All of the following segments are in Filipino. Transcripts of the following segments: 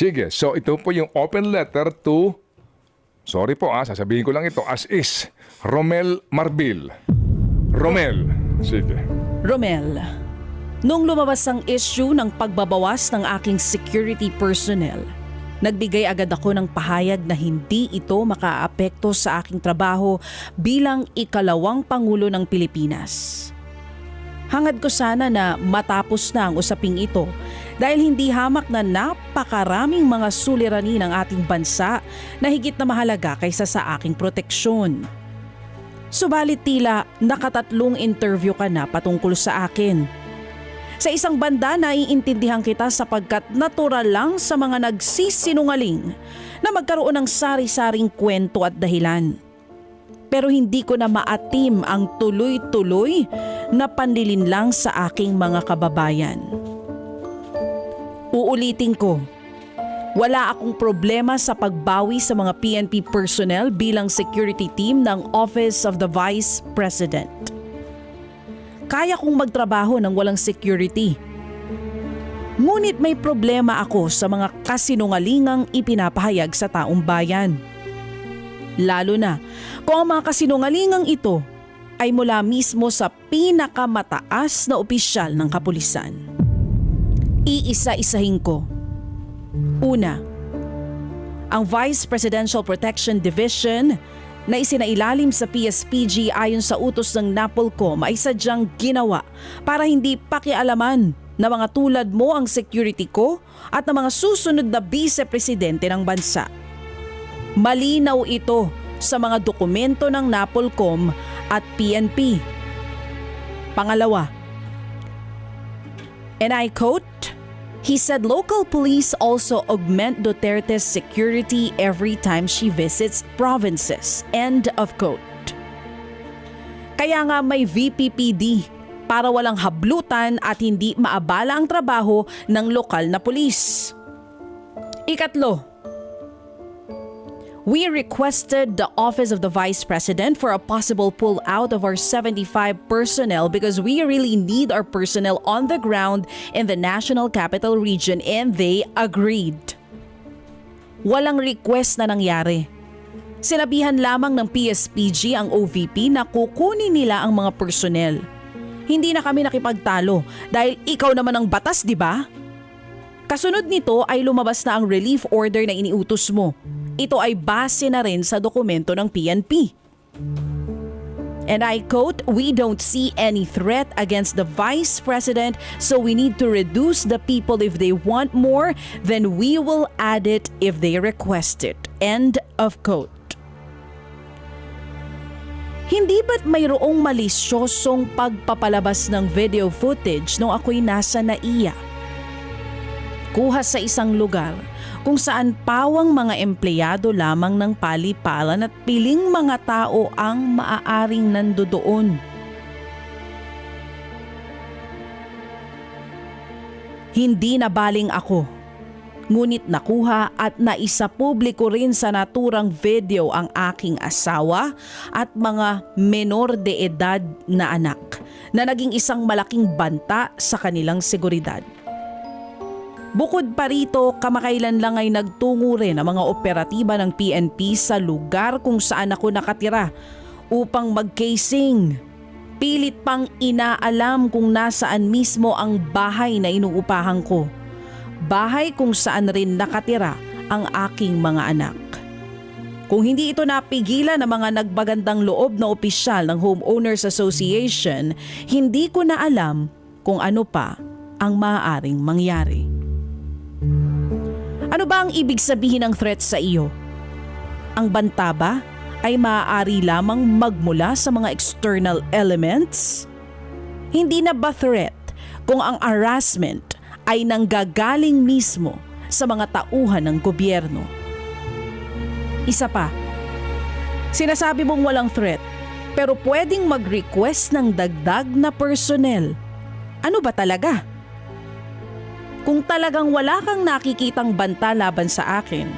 Sige, so ito po yung open letter to, sorry po sasabihin ko lang ito, as is, Romel Marbil. Romel. Sige. Romel, nung lumabas ang issue ng pagbabawas ng aking security personnel, nagbigay agad ako ng pahayag na hindi ito makaapekto sa aking trabaho bilang ikalawang Pangulo ng Pilipinas. Hangad ko sana na matapos na ang usaping ito dahil hindi hamak na napakaraming mga suliranin ng ating bansa na higit na mahalaga kaysa sa aking proteksyon. Subalit tila nakatatlong interview ka na patungkol sa akin. Sa isang banda naiintindihan kita sapagkat natural lang sa mga nagsisinungaling na magkaroon ng sari-saring kwento at dahilan. Pero hindi ko na maatim ang tuloy-tuloy na panlilinlang sa aking mga kababayan. Uulitin ko, wala akong problema sa pagbawi sa mga PNP personnel bilang security team ng Office of the Vice President. Kaya kong magtrabaho ng walang security. Ngunit may problema ako sa mga kasinungalingang ipinapahayag sa taong bayan. Lalo na kung ang mga kasinungalingang ito ay mula mismo sa pinakamataas na opisyal ng kapulisan. Iisa-isahin ko. Una, ang Vice Presidential Protection Division na isinailalim sa PSPG ayon sa utos ng NAPOLCOM ay sadyang ginawa para hindi pakialaman na mga tulad mo ang security ko at ng mga susunod na vice-presidente ng bansa. Malinaw ito sa mga dokumento ng NAPOLCOM at PNP. Pangalawa, and I quote, he said local police also augment Duterte's security every time she visits provinces. End of quote. Kaya nga may VPPD para walang hablutan at hindi maabala ang trabaho ng lokal na pulis. Ikatlo, we requested the Office of the Vice President for a possible pull-out of our 75 personnel because we really need our personnel on the ground in the National Capital Region and they agreed. Walang request na nangyari. Sinabihan lamang ng PSPG ang OVP na kukunin nila ang mga personnel. Hindi na kami nakipagtalo dahil ikaw naman ang batas, di ba? Kasunod nito ay lumabas na ang relief order na iniutos mo. Ito ay base na rin sa dokumento ng PNP. And I quote, we don't see any threat against the Vice President so we need to reduce the people if they want more, then we will add it if they request it. End of quote. Hindi ba't mayroong malisyosong pagpapalabas ng video footage nung ako'y nasa NAIA? Kuha sa isang lugar kung saan pawang mga empleyado lamang ng paliparan at piling mga tao ang maaaring nandoon. Hindi nabaling ako, ngunit nakuha at naisapubliko rin sa naturang video ang aking asawa at mga menor de edad na anak na naging isang malaking banta sa kanilang seguridad. Bukod pa rito, kamakailan lang ay nagtungo rin ang mga operatiba ng PNP sa lugar kung saan ako nakatira upang mag-casing. Pilit pang inaalam kung nasaan mismo ang bahay na inuupahan ko. Bahay kung saan rin nakatira ang aking mga anak. Kung hindi ito napigilan ng mga nagbagandang loob na opisyal ng Homeowners Association, hindi ko na alam kung ano pa ang maaaring mangyari. Ano ba ang ibig sabihin ng threat sa iyo? Ang banta ba ay maaari lamang magmula sa mga external elements? Hindi na ba threat kung ang harassment ay nanggagaling mismo sa mga tauhan ng gobyerno? Isa pa, sinasabi mong walang threat pero pwedeng mag-request ng dagdag na personnel. Ano ba talaga? Kung talagang wala kang nakikitang banta laban sa akin,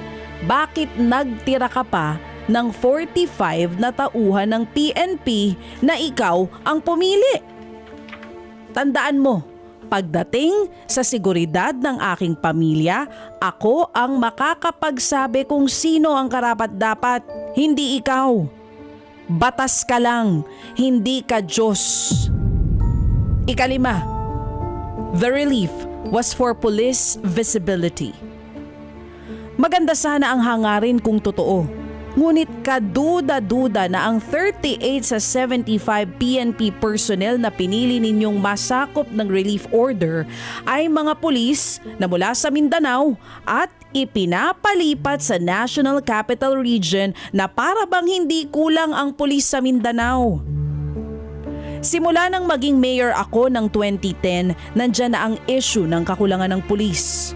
bakit nagtira ka pa ng 45 na tauhan ng PNP na ikaw ang pumili? Tandaan mo, Pagdating sa seguridad ng aking pamilya, ako ang makakapagsabi kung sino ang karapat-dapat, hindi ikaw. Batas ka lang, hindi ka Diyos. Ikalima, the relief was for police visibility. Maganda sana ang hangarin kung totoo. Ngunit kaduda-duda na ang 38 sa 75 PNP personnel na pinili ninyong masakop ng relief order ay mga pulis na mula sa Mindanao at ipinapalipat sa National Capital Region na para bang hindi kulang ang pulis sa Mindanao. Simula nang maging mayor ako ng 2010, nandyan na ang issue ng kakulangan ng pulis.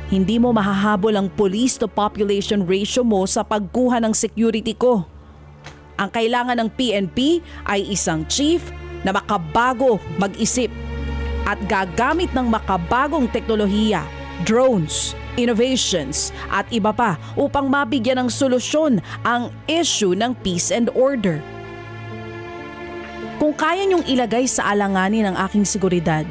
Hindi mo mahahabol ang police to population ratio mo sa pagkuha ng security ko. Ang kailangan ng PNP ay isang chief na makabago mag-isip at gagamit ng makabagong teknolohiya, drones, innovations at iba pa upang mabigyan ng solusyon ang issue ng peace and order. Kung kaya niyong ilagay sa alanganin ang aking seguridad,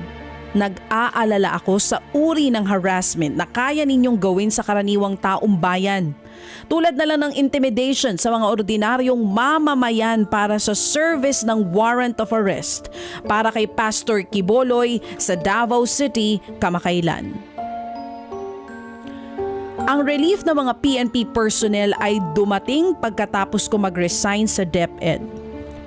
nag-aalala ako sa uri ng harassment na kaya ninyong gawin sa karaniwang taong bayan. Tulad na lang ng intimidation sa mga ordinaryong mamamayan para sa service ng warrant of arrest para kay Pastor Quiboloy sa Davao City kamakailan. Ang relief ng mga PNP personnel ay dumating pagkatapos ko mag-resign sa DepEd.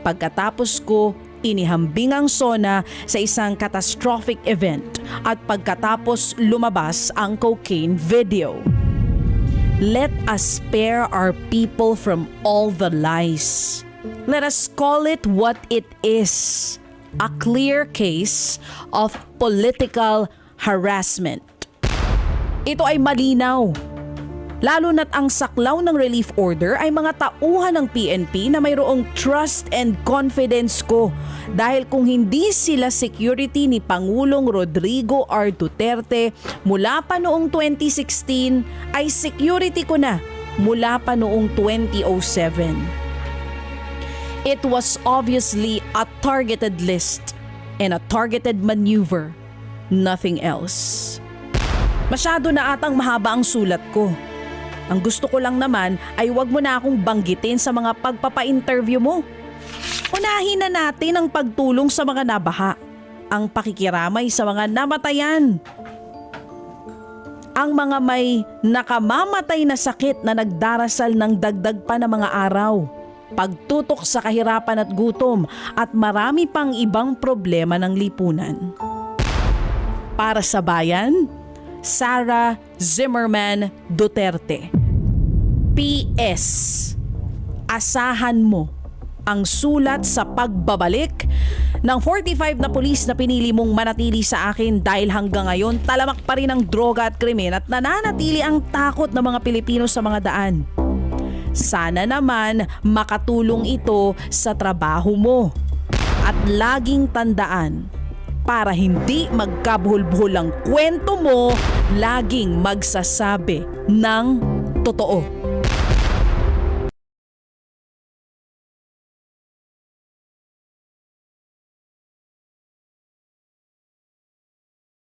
Pagkatapos ko inihambing ang SONA sa isang catastrophic event at pagkatapos lumabas ang cocaine video. Let us spare our people from all the lies. Let us call it what it is, a clear case of political harassment. Ito ay malinaw. Lalo na't ang saklaw ng relief order ay mga tauhan ng PNP na mayroong trust and confidence ko dahil kung hindi sila security ni Pangulong Rodrigo R. Duterte mula pa noong 2016 ay security ko na mula pa noong 2007. It was obviously a targeted list and a targeted maneuver, nothing else. Masyado na atang mahaba ang sulat ko. Ang gusto ko lang naman ay wag mo na akong banggitin sa mga pagpapa-interview mo. Unahin na natin ang pagtulong sa mga nabaha, ang pakikiramay sa mga namatayan, ang mga may nakamamatay na sakit na nagdarasal ng dagdag pa na mga araw, pagtutok sa kahirapan at gutom at marami pang ibang problema ng lipunan. Para sa bayan, Sara Zimmerman Duterte. P.S. Asahan mo ang sulat sa pagbabalik ng 45 na pulis na pinili mong manatili sa akin dahil hanggang ngayon talamak pa rin ang droga at krimen at nananatili ang takot ng mga Pilipino sa mga daan. Sana naman makatulong ito sa trabaho mo at laging tandaan, para hindi magkabuhol-buhol ang kwento mo, laging magsasabi ng totoo.